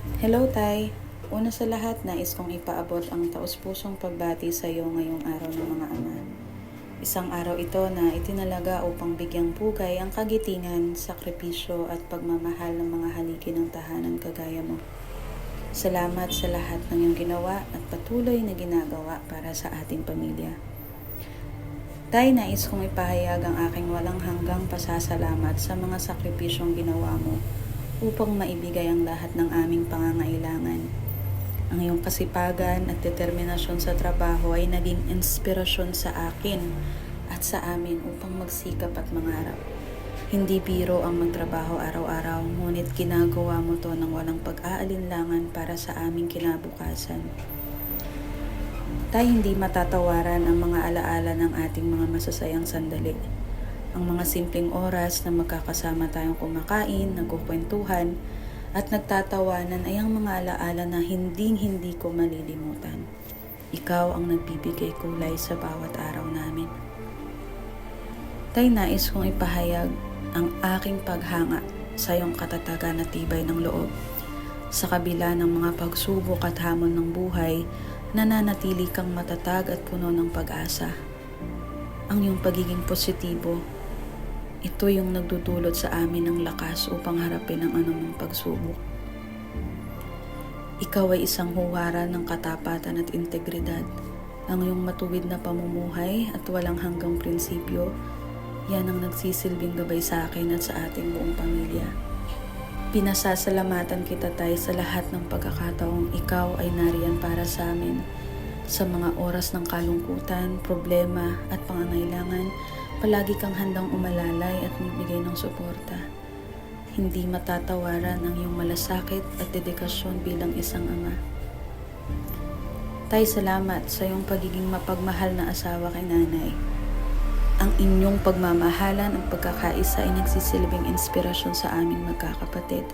Hello, Tay. Una sa lahat, nais kong ipaabot ang taus-pusong pagbati sa iyo ngayong araw ng mga ama. Isang araw ito na itinalaga upang bigyang pugay ang kagitingan, sakripisyo at pagmamahal ng mga haligi ng tahanan kagaya mo. Salamat sa lahat ng iyong ginawa at patuloy na ginagawa para sa ating pamilya. Tay, nais kong ipahayag ang aking walang hanggang pasasalamat sa mga sakripisyong ginawa mo upang maibigay ang lahat ng aming pangangailangan. Ang iyong kasipagan at determinasyon sa trabaho ay naging inspirasyon sa akin at sa amin upang magsikap at mangarap. Hindi biro ang magtrabaho araw-araw, ngunit ginagawa mo to ng walang pag-aalinlangan para sa aming kinabukasan. Tay, hindi matatawaran ang mga alaala ng ating mga masasayang sandali. Ang mga simpleng oras na magkakasama tayong kumakain, nagkukwentuhan, at nagtatawanan ay ang mga alaala na hindi ko malilimutan. Ikaw ang nagbibigay kulay sa bawat araw namin. Tay, nais kong ipahayag ang aking paghanga sa iyong katatagan at tibay ng loob. Sa kabila ng mga pagsubok at hamon ng buhay, nananatili kang matatag at puno ng pag-asa. Ang iyong pagiging positibo, ito yung nagdudulot sa amin ng lakas upang harapin ang anumang pagsubok. Ikaw ay isang huwaran ng katapatan at integridad. Ang iyong matuwid na pamumuhay at walang hanggang prinsipyo, yan ang nagsisilbing gabay sa akin at sa ating buong pamilya. Pinasasalamatan kita, Tay, sa lahat ng pagkakataong ikaw ay nariyan para sa amin. Sa mga oras ng kalungkutan, problema at pangangailangan, palagi kang handang umalalay at magbigay ng suporta. Hindi matatawaran ang iyong malasakit at dedikasyon bilang isang ama. Tay, salamat sa iyong pagiging mapagmahal na asawa kay nanay. Ang inyong pagmamahalan at pagkakaisa ay nagsisilbing inspirasyon sa aming magkakapatid.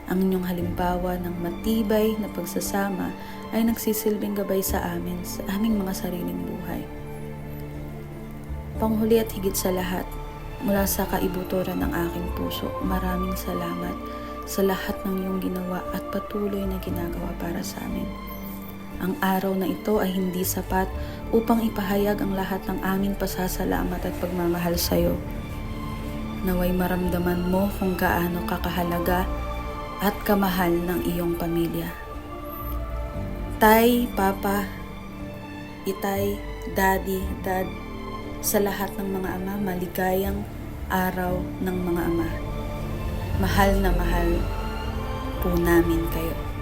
Ang inyong halimbawa ng matibay na pagsasama ay nagsisilbing gabay sa amin sa aming mga sariling buhay. Panghuli at higit sa lahat, mula sa kaibuturan ng aking puso, maraming salamat sa lahat ng iyong ginawa at patuloy na ginagawa para sa amin. Ang araw na ito ay hindi sapat upang ipahayag ang lahat ng aming pasasalamat at pagmamahal sa iyo. Naway maramdaman mo kung gaano kakahalaga at kamahal ng iyong pamilya. Tay, Papa, Itay, Daddy, Dad, sa lahat ng mga ama, maligayang araw ng mga ama. Mahal na mahal po namin kayo.